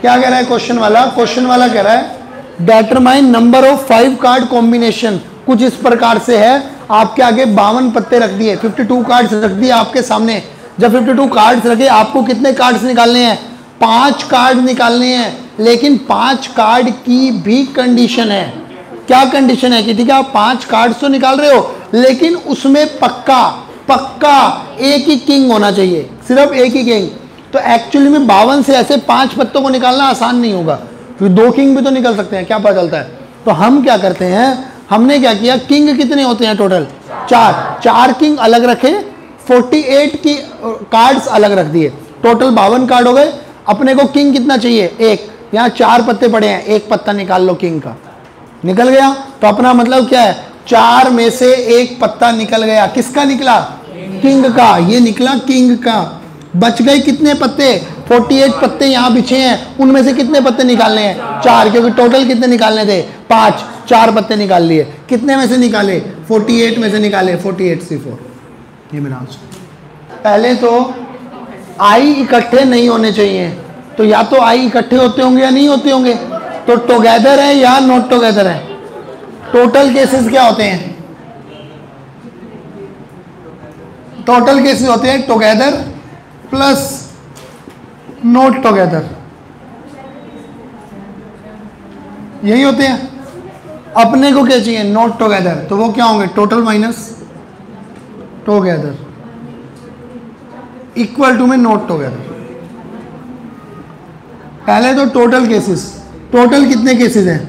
क्या कह रहा है क्वेश्चन वाला? क्वेश्चन वाला कह रहा है determine number of 5 card combination. कुछ इस प्रकार से है, आपके आगे 52 पत्ते रख दिए, 52 कार्ड्स रख दिए आपके सामने। जब 52 कार्ड्स रखे, आपको कितने कार्ड्स निकालने हैं? 5 कार्ड निकालने हैं। लेकिन 5 कार्ड की भी कंडीशन है। क्या कंडीशन है? कि ठीक है आप 5 कार्ड्स तो निकाल रहे हो, लेकिन उसमें पक्का एक ही किंग होना चाहिए, सिर्फ एक ही किंग। तो एक्चुअली में 52 से ऐसे 5 पत्तों को निकालना आसान नहीं होगा, क्योंकि 2 किंग भी तो निकल सकते हैं, क्या पता चलता है। तो हम क्या करते हैं, हमने क्या किया, किंग कितने होते हैं टोटल? 4 किंग अलग रखे, 48 की कार्ड्स अलग रख दिए, टोटल 52 कार्ड हो गए। अपने को किंग कितना चाहिए? 1। यहाँ 4 पत्ते पड़े हैं, 1 पत्ता निकाल लो किंग का, निकल गया। तो अपना मतलब क्या है, 4 में से 1 पत्ता निकल गया। किसका निकला? किंग का। ये निकला किंग का। बच गए कितने पत्ते? 48 पत्ते यहाँ बिछे हैं, उनमें से कितने पत्ते निकालने हैं? 4, क्योंकि टोटल कितने निकालने थे? 5। 4 पत्ते निकाल लिए। कितने में से निकाले? 48 में से निकाले, 48C4। ये मेरा आंसर। पहले तो आई इकट्ठे नहीं होने चाहिए, तो या तो आई इकट्ठे होते होंगे या नहीं होते होंगे। तो टुगेदर है या नॉट टुगेदर है? टोटल केसेस क्या होते हैं? टोटल केसेस होते हैं टुगेदर प्लस नॉट टुगेदर, यही होते हैं। अपने को क्या चाहिए? Not together. तो वो क्या होंगे? Total minus together equal to में नॉट टुगेदर। पहले तो टोटल केसेस, टोटल कितने केसेस हैं?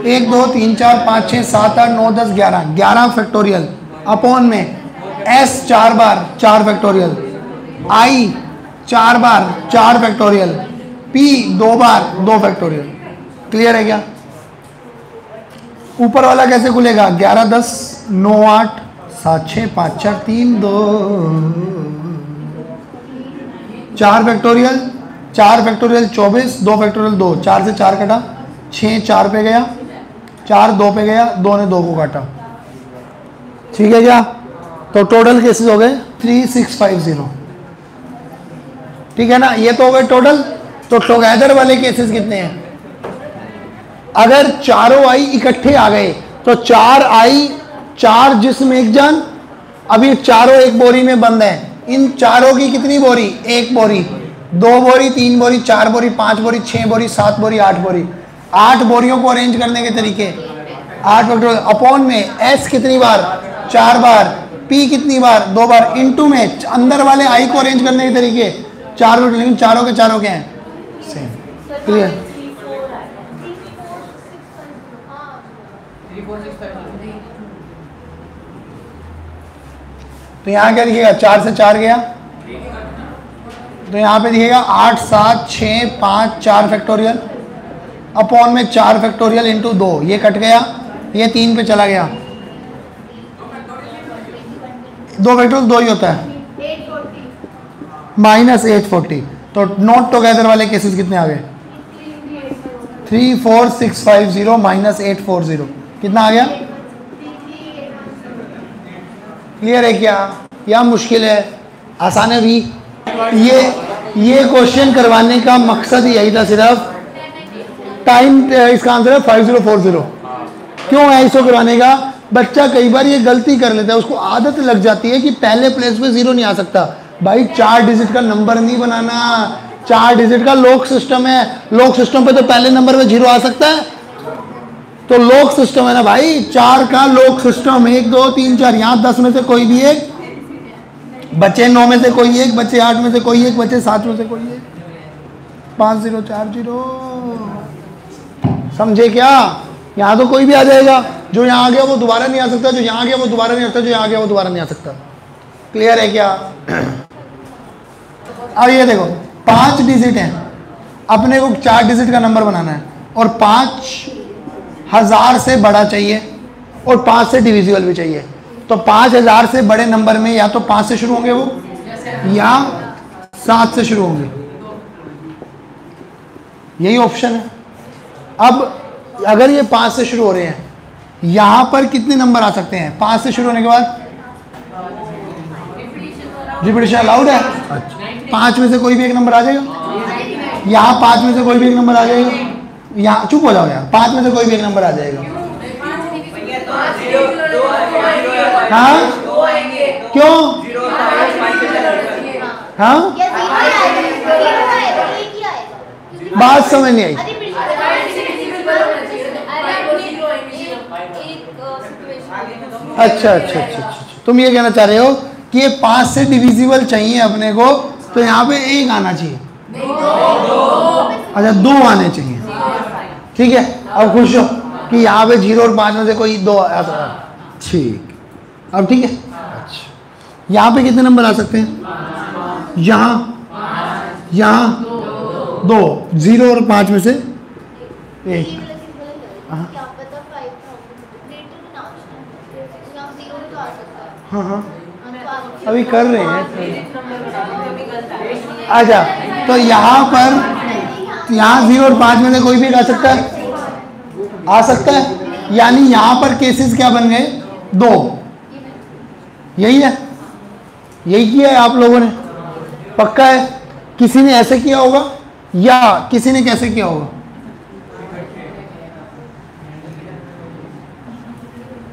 1 2 3 4 5 6 7 8 9 10 11, 11 फैक्टोरियल अपॉन में S 4 bar 4 factorial, I 4 bar 4 factorial, P 2 bar 2 factorial. Clear है क्या? ऊपर वाला कैसे खुलेगा? 11 10 9 8 7 6 5 4 3 2 4 फैक्टोरियल 4 फैक्टोरियल 24, 2 फैक्टोरियल 2, 4 से 4 कटा, 6 4 पे गया, 4 2 पे गया, 2 ने 2 को काटा। ठीक है क्या? तो टोटल केसेस हो गए 3650। ठीक है ना? ये तो हो गए टोटल। तो टुगेदर वाले केसेस कितने हैं? अगर चारों आई इकट्ठे आ गए तो 4 आई 4 जिस्म एक जान, अभी चारों एक बोरी में बंद है। इन चारों की कितनी बोरी? 1 बोरी, 2 बोरी, 3 बोरी, 4 बोरी, 5 बोरी, 6 बोरी, 7 बोरी, 8 बोरी। 8 बोरियों को अरेंज करने के तरीके 8 फैक्टोरियल अपॉन में S कितनी बार? 4 बार, P कितनी बार? 2 बार, इनटू में अंदर वाले I को अरेंज करने के तरीके 4 फैक्टोरियल, लेकिन चारों के चारों क्या हैं? सेम। क्लियर? तो यहाँ क्या दिखेगा? 4 से 4 गया, तो यहाँ पे दिखेगा 8 7 6 5 4 फैक्टोरियल अपॉन में 4 फैक्टोरियल इंटू 2, ये कट गया, ये 3 पे चला गया। 2 फैक्टोरियल 2 ही होता है, माइनस 840। तो नॉट टुगेदर वाले केसेस कितने आ गए? 34650 माइनस 840, कितना आ गया? क्लियर है क्या? या मुश्किल है? आसान है भी? ये क्वेश्चन करवाने का मकसद ही यही था सिर्फ। टाइम इसका आंसर है 5040। क्यों है इसको करवाने का? बच्चा कई बार ये गलती कर लेता है, उसको आदत लग जाती है कि पहले प्लेस पे 0 नहीं आ सकता। भाई 4 डिजिट का नंबर नहीं बनाना, 4 डिजिट का लॉक सिस्टम है। लॉक सिस्टम पे तो पहले नंबर पे 0 आ सकता है, तो लॉक सिस्टम है ना भाई, 4 का लॉक सिस्टम। 1 2 3 4, यहाँ 10 में से कोई भी एक बचे, 9 में से कोई एक बचे, 8 में से कोई एक बचे, 7 में से कोई एक, 5 0 4 0। समझे क्या? यहाँ तो कोई भी आ जाएगा, जो यहाँ आ गया वो दोबारा नहीं आ सकता, जो यहाँ आ गया वो दोबारा नहीं आ सकता, जो यहाँ आ गया वो दोबारा नहीं आ सकता। क्लियर है क्या? अब ये देखो 5 डिजिट हैं, अपने को 4 डिजिट का नंबर बनाना है और 5000 से बड़ा चाहिए और 5 से डिविजिबल भी चाहिए। तो 5000 से बड़े नंबर में या तो 5 से शुरू होंगे वो, या 7 से शुरू होंगे, यही ऑप्शन है। अब अगर ये 5 से शुरू हो रहे हैं, यहां पर कितने नंबर आ सकते हैं? 5 से शुरू होने के बाद रिपीटिशन अलाउड है। 5 में से कोई भी एक नंबर आ जाएगा, यहाँ 5 में से कोई भी एक नंबर आ जाएगा, यहाँ चुप हो जाओ यार, 5 में से कोई भी एक नंबर आ जाएगा। हाँ क्यों? हाँ बात समझ नहीं आई। अच्छा अच्छा अच्छा अच्छा, तुम ये कहना चाह रहे हो कि ये 5 से डिविजिबल चाहिए अपने को, तो यहाँ पे 1 आना चाहिए। अच्छा 2 आने चाहिए, ठीक है। अब खुश हो कि यहाँ पे 0 और 5 में से कोई 2 आ सकता है, ठीक। अब ठीक है। अच्छा यहाँ पे कितने नंबर आ सकते हैं? यहाँ 2, 0 और 5 में से 1। हाँ हाँ अभी कर रहे हैं। अच्छा तो यहाँ पर, यहाँ 0 और 5 में से कोई भी आ सकता है, आ सकता है। यानी यहाँ पर केसेस क्या बन गए? 2। यही है, यही किया है आप लोगों ने, पक्का है? किसी ने ऐसे किया होगा या किसी ने कैसे किया होगा?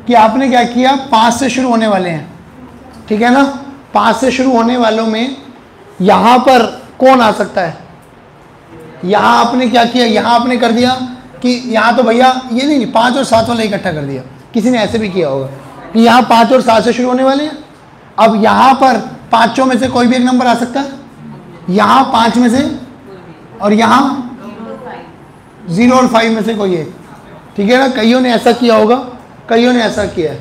कि आपने क्या किया, 5 से शुरू होने वाले हैं, ठीक है ना। 5 से शुरू होने वालों में यहां पर कौन आ सकता है? यहां आपने क्या किया, यहां आपने कर दिया कि यहां तो भैया ये नहीं 5 और 7 वाला इकट्ठा कर दिया। किसी ने ऐसे भी किया होगा कि यहां 5 और 7 से शुरू होने वाले हैं। अब यहां पर 5 में से कोई भी एक नंबर आ सकता है, यहां 5 में से, और यहां 0 और 5 में से कोई एक, ठीक है ना। कईयों ने ऐसा किया होगा, कईयों ने ऐसा किया है।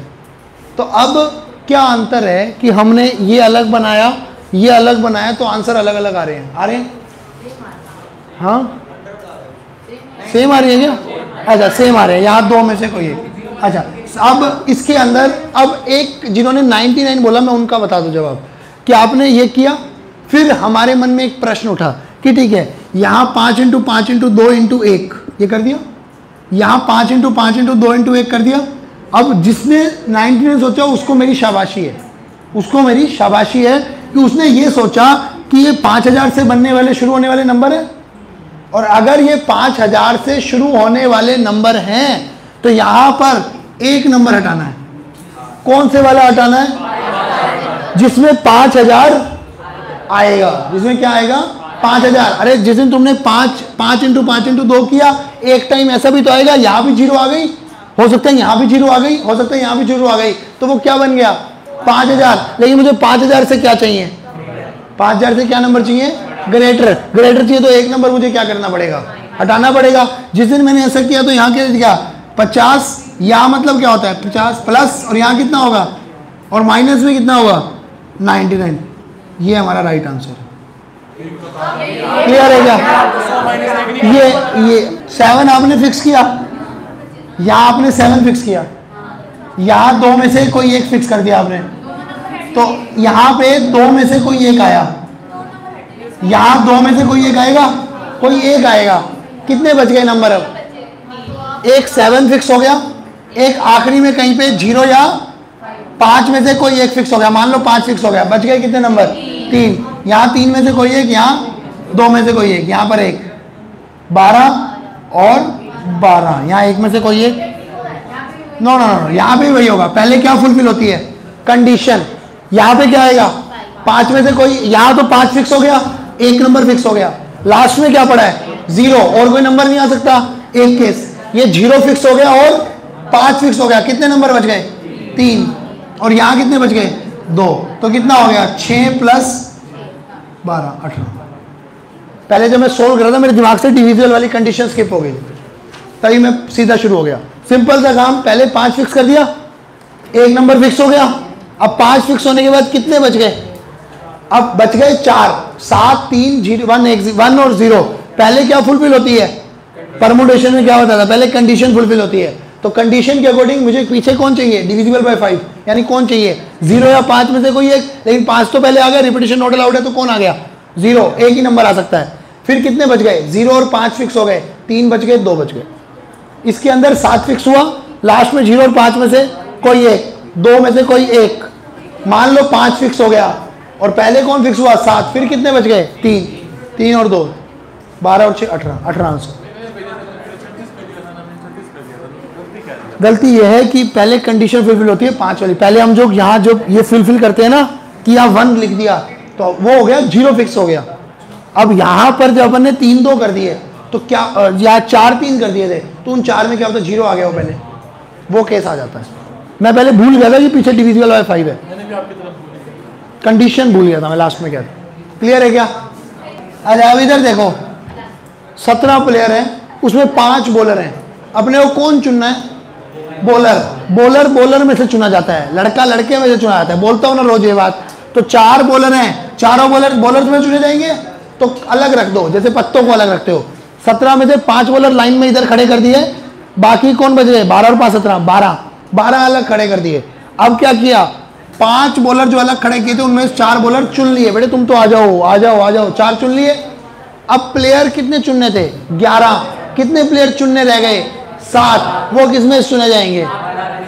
तो अब क्या अंतर है कि हमने ये अलग बनाया, ये अलग बनाया, तो आंसर अलग अलग आ रहे हैं। आ रहे हैं? हाँ सेम आ रही है क्या? अच्छा सेम आ रहे हैं, यहाँ 2 में से कोई एक। अच्छा अब इसके अंदर, अब एक जिन्होंने 99 बोला, मैं उनका बता दूं जवाब कि आपने ये किया। फिर हमारे मन में एक प्रश्न उठा कि ठीक है, यहाँ 5 × 5 × 2 × 1 ये कर दिया, यहाँ 5 × 5 × 2 × 1 कर दिया। अब जिसने 99 सोचा उसको मेरी शाबाशी है, उसको मेरी शाबाशी है कि उसने ये सोचा कि ये 5000 से बनने वाले, शुरू होने वाले नंबर है, और अगर ये 5000 से शुरू होने वाले नंबर हैं तो यहां पर एक नंबर हटाना है। कौन से वाला हटाना है? जिसमें 5000 आएगा। जिसमें क्या आएगा? 5000। अरे जिस दिन तुमने 5 × 5 × 2 किया, एक टाइम ऐसा भी तो आएगा यहां भी 0 आ गई, हो सकता है यहां भी 0 आ गई, हो सकता है यहां भी 0 आ गई, तो वो क्या बन गया? 5000। लेकिन मुझे 5000 से क्या चाहिए? 5000 से क्या नंबर चाहिए? ग्रेटर। ग्रेटर चाहिए तो एक नंबर मुझे क्या करना पड़ेगा? हटाना पड़ेगा। जिस दिन मैंने ऐसा किया तो यहाँ क्या 50, यहाँ मतलब क्या होता है 50 प्लस, और यहाँ कितना होगा, और माइनस में कितना होगा 99। ये हमारा राइट आंसर है। क्लियर है क्या? ये 7 आपने फिक्स किया, यहाँ आपने 7 फिक्स किया, यहाँ 2 में से कोई एक फिक्स कर दिया आपने, तो यहाँ पे 2 में से कोई एक आया, यहाँ 2 में से कोई एक आएगा, कोई एक आएगा। कितने बच गए नंबर? अब एक 7 फिक्स हो गया, एक आखिरी में कहीं पे 0 या 5 में से कोई एक फिक्स हो गया। मान लो 5 फिक्स हो गया, बच गए कितने नंबर? 3। यहाँ 3 में से कोई एक, यहाँ 2 में से कोई एक, यहाँ पर एक 12 और 12, यहाँ 1 में से कोई एक। नो नो नो, यहाँ पे वही होगा। पहले क्या फुलफिल होती है? कंडीशन। यहाँ पे क्या आएगा? 5 में से कोई, यहाँ तो 5 फिक्स हो गया, एक नंबर फिक्स हो गया, लास्ट में क्या पड़ा है? 0, और कोई नंबर नहीं आ सकता। एक केस, ये 0 फिक्स हो गया और 5 फिक्स हो गया। कितने नंबर बच गए? 3। और यहाँ कितने बच गए? 2। तो कितना हो गया? 6 + 12 18। पहले जब मैं सोल्व कर रहा था मेरे दिमाग से डिविजिबल वाली कंडीशन स्किप हो गई, तभी मैं सीधा शुरू हो गया। सिंपल सा काम, पहले 5 फिक्स कर दिया, एक नंबर फिक्स हो गया। अब 5 फिक्स होने के बाद कितने बच गए? अब बच गए 4, 7 3 0 1 और 0। पहले क्या फुलफिल होती है? परमुटेशन में क्या होता था? पहले कंडीशन फुलफिल होती है। तो कंडीशन के अकॉर्डिंग मुझे पीछे कौन चाहिए? डिविजिबल बाय 5, यानी कौन चाहिए? 0 या 5 में से कोई एक। लेकिन 5 तो पहले आ गया, रिपीटिशन नॉट अलाउड है, तो कौन आ गया? 0। एक ही नंबर आ सकता है। फिर कितने बच गए? 0 और 5 फिक्स हो गए, 3 बच गए, 2 बच गए। इसके अंदर 7 फिक्स हुआ, लास्ट में 0 और 5 में से कोई एक, 2 में से कोई एक। मान लो 5 फिक्स हो गया और पहले कौन फिक्स हुआ? 7। फिर कितने बच गए? 3 और 2। 12 और 6 18, 18 आंसर। गलती यह है कि पहले कंडीशन फुलफिल होती है 5 वाली। पहले हम जो यहाँ जो ये फुलफिल करते हैं ना कि यहाँ 1 लिख दिया तो वो हो गया 0 फिक्स हो गया। अब यहाँ पर जब अपन ने 3 2 कर दिए तो क्या, या 4 3 कर दिए थे तो उन 4 में क्या होता है 0 आ गया, वो पहले वो केस आ जाता है। मैं पहले भूल गया था कि पीछे डिविजिबल बाय 5 है, कंडीशन भूल गया था मैं लास्ट में क्या था। क्लियर है क्या? अरे अब इधर देखो 17 प्लेयर हैं, उसमें 5 बॉलर हैं, अपने को कौन चुनना है? बॉलर। बॉलर बॉलर में से चुना जाता है, लड़का लड़के में से चुना जाता है। बोलता हूं ना रोज ये बात। तो 4 बॉलर हैं, चारों बॉलर बॉलर में चुने जाएंगे तो अलग रख दो, जैसे पत्तों को अलग रखते हो। 17 में से 5 बॉलर लाइन में इधर खड़े कर दिए, बाकी कौन बच गए? 12 और 5 17, 12 अलग खड़े कर दिए। अब क्या किया, 5 बॉलर जो अलग खड़े किए थे उनमें 4 बॉलर चुन लिए, बेटे तुम तो आ जाओ आ जाओ आ जाओ, 4 चुन लिए। अब प्लेयर कितने चुनने थे? 11। कितने प्लेयर चुनने रह गए? 7। वो किस में चुने जाएंगे?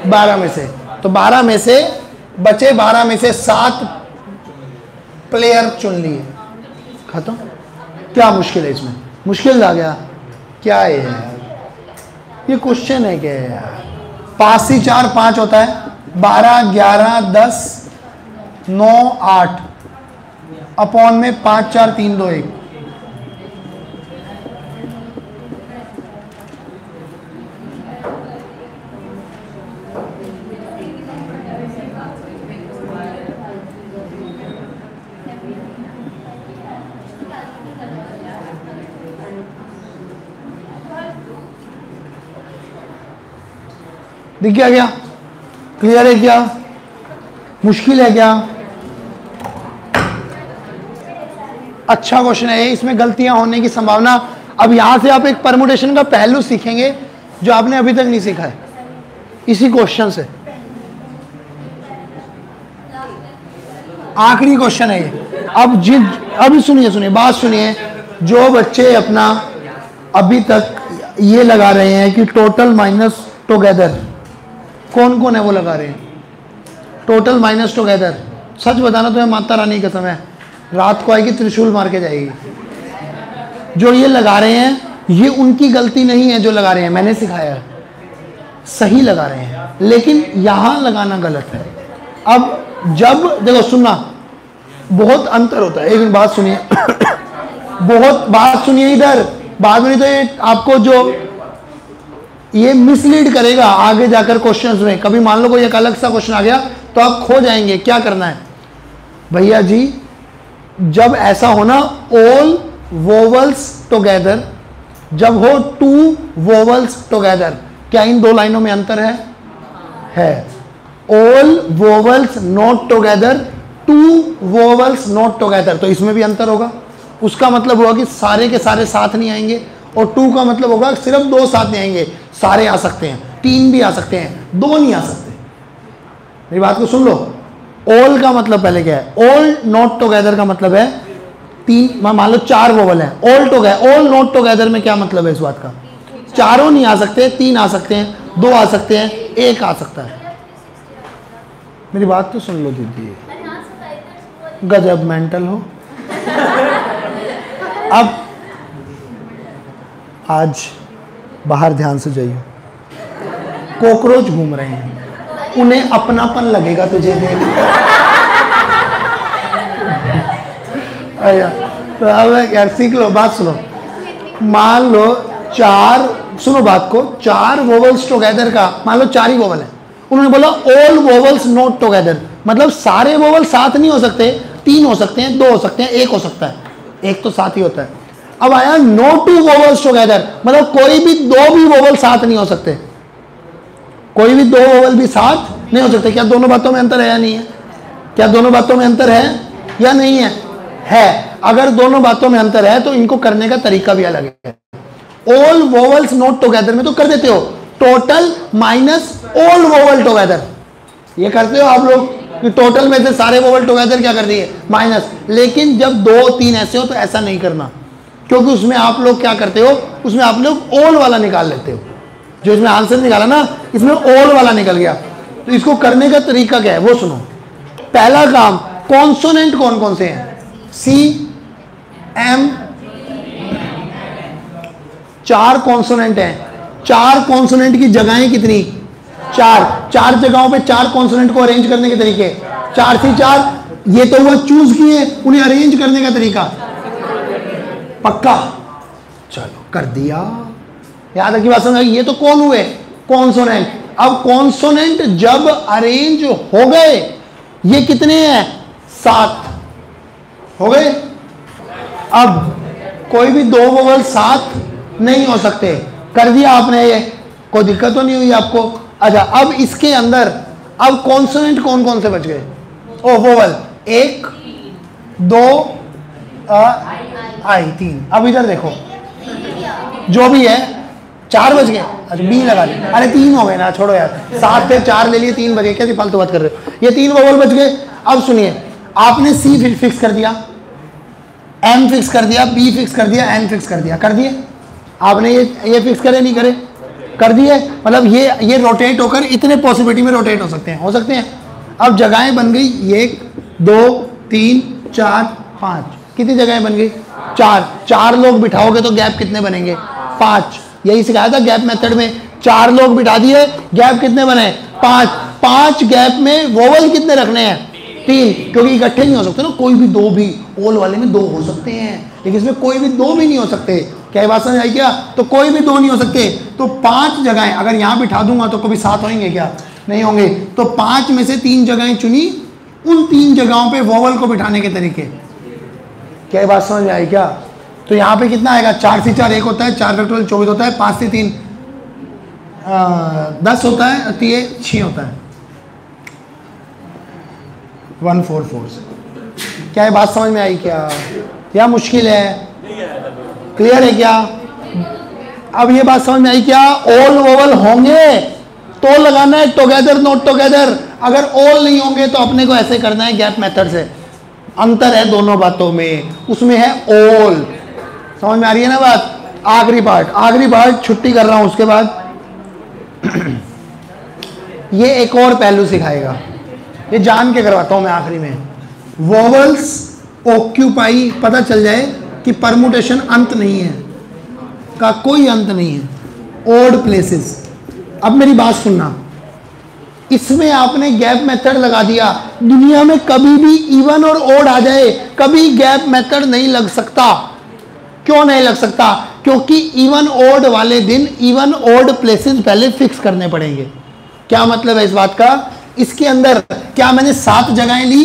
12 में से। तो 12 में से बचे, 12 में से 7 प्लेयर चुन लिए, खत्म। क्या मुश्किल है इसमें? मुश्किल आ गया क्या है यार? ये क्वेश्चन है क्या यार? 5 से 4 5 होता है, 12 11 10 9 8 अपॉन में 5 4 3 2 1। दिख गया क्या? क्लियर है क्या? मुश्किल है क्या? अच्छा क्वेश्चन है, इसमें गलतियां होने की संभावना। अब यहां से आप एक परमुटेशन का पहलू सीखेंगे जो आपने अभी तक नहीं सीखा है इसी क्वेश्चन से। आखिरी क्वेश्चन है ये। अब अभी सुनिए बात सुनिए। जो बच्चे अपना अभी तक ये लगा रहे हैं कि टोटल माइनस टुगेदर, कौन कौन है वो लगा रहे हैं टोटल माइनस टुगेदर? सच बताना तुम्हें माता रानी की कसम है, रात को आएगी त्रिशूल मार के जाएगी। जो ये लगा रहे हैं ये उनकी गलती नहीं है, जो लगा रहे हैं मैंने सिखाया है, सही लगा रहे हैं, लेकिन यहां लगाना गलत है। अब जब देखो सुनना, बहुत अंतर होता है। एक बात सुनिए बहुत बात सुनिए इधर, बाद में नहीं तो ये आपको जो ये मिसलीड करेगा आगे जाकर क्वेश्चंस में। कभी मान लो कोई एक अलग सा क्वेश्चन आ गया तो आप खो जाएंगे। क्या करना है भैया जी, जब ऐसा होना ऑल वोवल्स टुगेदर, जब हो 2 वोवल्स टुगेदर, क्या इन 2 लाइनों में अंतर है? All vowels not together, 2 vowels not together, तो इसमें भी अंतर होगा। उसका मतलब होगा कि सारे के सारे साथ नहीं आएंगे, और 2 का मतलब होगा सिर्फ 2 साथ नहीं आएंगे, सारे आ सकते हैं, 3 भी आ सकते हैं, 2 नहीं आ सकते। मेरी बात को सुन लो। ऑल का मतलब पहले क्या है? ऑल नॉट टुगेदर का मतलब है 3, मान लो 4 वोवल है, all together, all not together में क्या मतलब है इस बात का? चारों नहीं आ सकते, 3 आ सकते हैं, 2 आ सकते हैं, 1 आ सकता है। मेरी बात तो सुन लो दीदी, गजब मेंटल हो। अब आज बाहर ध्यान से जाइए, कॉकरोच घूम रहे हैं, उन्हें अपनापन लगेगा तुझे देख। तो अब यार सीख लो, बात सुनो। मान लो 4, सुनो बात को, 4 वोवल्स टुगेदर का, मान लो 4 ही वोवल है, उन्होंने बोला ऑल वोवल्स नॉट टुगेदर, मतलब सारे वोवल साथ नहीं हो सकते, 3 हो सकते हैं, 2 हो सकते हैं, 1 हो सकता है, 1 तो साथ ही होता है। अब आया नो 2 वोवल्स टुगेदर, मतलब कोई भी 2 भी वोवल साथ नहीं हो सकते, कोई भी 2 वोवल भी साथ नहीं हो सकते। क्या दोनों बातों में अंतर है या नहीं है? क्या दोनों बातों में अंतर है या नहीं है? है। अगर दोनों बातों में अंतर है तो इनको करने का तरीका भी अलग है। ऑल वोवल्स नॉट टुगेदर में तो कर देते हो total minus all vowel together, ये करते हो आप लोग कि टोटल में से सारे वोवल टुगेदर क्या कर दिए माइनस। लेकिन जब 2 3 ऐसे हो तो ऐसा नहीं करना, क्योंकि उसमें आप लोग क्या करते हो, उसमें आप लोग ऑल वाला निकाल लेते हो। जो इसमें आंसर निकाला ना, इसमें ऑल वाला निकल गया। तो इसको करने का तरीका क्या है वो सुनो। पहला काम, कॉन्सोनेंट कौन कौन से हैं? सी, एम, 4 कॉन्सोनेंट हैं। 4 कॉन्सोनेंट की जगहें कितनी? 4 जगहों पे 4 कॉन्सोनेंट को अरेंज करने के तरीके 4 से 4। ये तो हुआ चूज किए, उन्हें अरेंज करने का तरीका पक्का? चलो कर दिया। याद रखिए बात समझ आई। ये तो कौन हुए? कॉन्सोनेंट। अब कॉन्सोनेंट जब अरेंज हो गए, ये कितने हैं? 7 हो गए। अब कोई भी 2 वोवल साथ नहीं हो सकते। कर दिया आपने, ये कोई दिक्कत तो नहीं हुई आपको? अच्छा, अब इसके अंदर अब कॉन्सोनेंट कौन कौन से बच गए? ओ वोवल 1 2 आई 3। अब इधर देखो, जो भी है 4 बज गए। अच्छा बी लगा ली। अरे 3 हो गए ना, छोड़ो यार। 7 थे 4 ले लिए, 3 बजे। कैसी फालतू बात कर रहे हो? ये 3 वोवल बच गए। अब सुनिए, आपने सी फिक्स कर दिया, एम फिक्स कर दिया, बी फिक्स कर दिया, एन फिक्स कर दिया। कर दिए आपने? ये फिक्स करे नहीं करे? कर दिए। मतलब ये रोटेट होकर इतने पॉसिबिलिटी में रोटेट हो सकते हैं, हो सकते हैं। अब जगहें बन गई 1 2 3 4 5। कितनी जगहें बन गई? 4 लोग बिठाओगे तो गैप कितने बनेंगे? 5। यही सिखाया था गैप मेथड में। 4 लोग बिठा दिए, गैप कितने बने? 5 गैप में वोवल कितने रखने हैं? 3, क्योंकि इकट्ठे नहीं हो सकते ना। कोई भी 2 भी, ओल वाले में 2 हो सकते हैं, लेकिन इसमें कोई भी 2 भी नहीं हो सकते। क्या बात समझ आई क्या? तो कोई भी 2 नहीं हो सकते। तो 5 जगहें अगर यहां बिठा दूंगा तो कभी 7 होंगे क्या? नहीं होंगे। तो 5 में से 3 जगहें चुनी, उन 3 जगहों पे वोवल को बिठाने के तरीके। क्या बात समझ में आई क्या? तो यहां पे कितना आएगा? 4 से 4 1 होता है, 4 फैक्टोरियल 24 होता है, 5 से 3 10 होता है, तो ये 6 होता है, 144। क्या ये बात समझ में आई क्या? या मुश्किल है? क्लियर है क्या? अब ये बात समझ में आई क्या? ऑल वोवल होंगे तो लगाना है टुगेदर नॉट टुगेदर। अगर ऑल नहीं होंगे तो अपने को ऐसे करना है गैप मेथड से। अंतर है दोनों बातों में, उसमें है ऑल। समझ में आ रही है ना बात? आखिरी पार्ट छुट्टी कर रहा हूं, उसके बाद ये एक और पहलू सिखाएगा, ये जान के करवाता हूं मैं आखिरी में। वोवल्स ऑक्यूपाई, पता चल जाए कि परमुटेशन अंत नहीं है, का कोई अंत नहीं है। Odd places. अब मेरी बात सुनना, इसमें आपने गैप मेथड लगा दिया। दुनिया में कभी भी इवन और ओड आ जाए, कभी गैप मेथड नहीं लग सकता। क्यों नहीं लग सकता? क्योंकि इवन ओड वाले दिन इवन ओड प्लेसेस पहले फिक्स करने पड़ेंगे। क्या मतलब है इस बात का? इसके अंदर क्या मैंने 7 जगहें ली?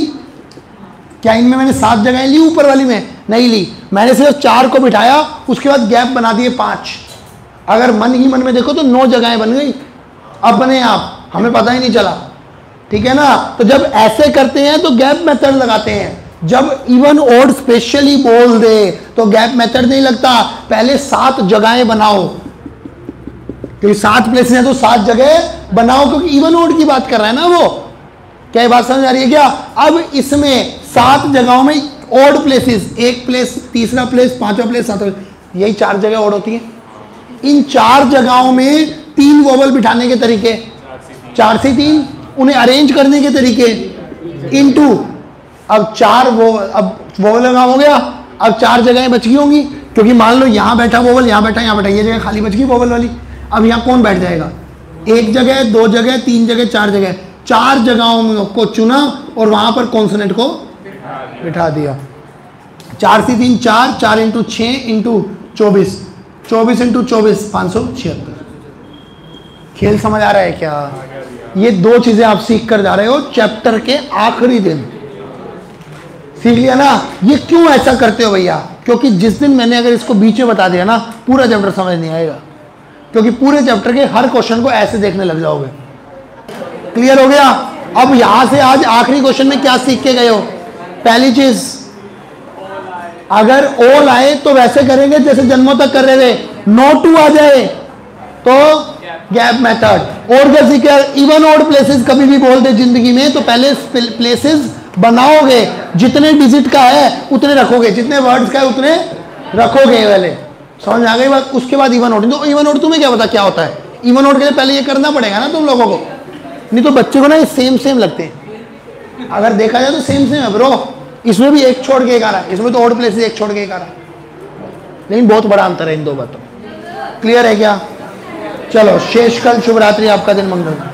क्या इनमें मैंने 7 जगहें ली? ऊपर वाली में नहीं ली, मैंने सिर्फ 4 को बिठाया, उसके बाद गैप बना दिए 5। अगर मन ही मन में देखो तो 9 जगहें बन गई अपने आप, हमें पता ही नहीं चला। ठीक है ना? तो जब ऐसे करते हैं तो गैप मेथड लगाते हैं। जब इवन ओड स्पेशली बोल दे तो गैप मेथड नहीं लगता, पहले 7 जगहें बनाओ, क्योंकि 7 प्लेसेस है तो 7 जगह बनाओ, क्योंकि इवन ओड की बात कर रहा है ना वो। क्या ये बात समझ आ रही है क्या? अब इसमें 7 जगहों में ओड प्लेसेस, 1 प्लेस, तीसरा प्लेस, 5वां प्लेस, 7वां, यही 4 जगह ओड होती है। इन 4 जगहों में 3 वोवल बिठाने के तरीके, 4 से 3, उन्हें अरेंज करने के तरीके इनटू। अब 4 वोवल, अब वोवल लगा हो गया, अब 4 जगहें बच गई होंगी, क्योंकि मान लो यहां बैठा वोवल, यहां बैठा, यहां बैठा, ये जगह खाली बच गई वोवल वाली। अब यहां कौन बैठ जाएगा? 1 जगह, 2 जगह, 3 जगह, 4 जगह, 4 जगहों को चुना और वहां पर कॉन्सोनेंट को बिठा दिया। 4 से 3 4, 4 इंटू 6 इंटू 24, 24 इंटू 24 576। खेल समझ आ रहा है क्या? ये 2 चीजें आप सीख कर जा रहे हो चैप्टर के आखिरी दिन। सीख लिया ना? ये क्यों ऐसा करते हो भैया? क्योंकि जिस दिन मैंने अगर इसको बीच में बता दिया ना, पूरा चैप्टर समझ नहीं आएगा, क्योंकि पूरे चैप्टर के हर क्वेश्चन को ऐसे देखने लग जाओगे। क्लियर हो गया? अब यहां से आज आखिरी क्वेश्चन में क्या सीख के गए हो? पहली चीज, अगर ओल आए तो वैसे करेंगे जैसे जन्मों तक कर रहे थे, नो टू आ जाए तो गैप मेथड। और क्या सीखे? इवन ओड प्लेसेस कभी भी बोल दे जिंदगी में तो पहले प्लेसेस बनाओगे, जितने डिजिट का है उतने रखोगे, जितने वर्ड्स का है उतने रखोगे पहले। समझ आ गई बात? उसके बाद इवन ओड। तो इवन ओड तुम्हें क्या पता क्या होता है? इवन ओड के लिए पहले ये करना पड़ेगा ना तुम लोगों को, नहीं तो बच्चे को ना ये सेम लगते हैं। अगर देखा जाए तो सेम है ब्रो। इसमें भी एक छोड़ के एक आ रहा है, इसमें तो ओड प्लेसेस एक छोड़ के एक आ रहा है, लेकिन बहुत बड़ा अंतर है इन 2 बातों। क्लियर है क्या? चलो शेष कल शुभ रात्रि, आपका दिन मंगल।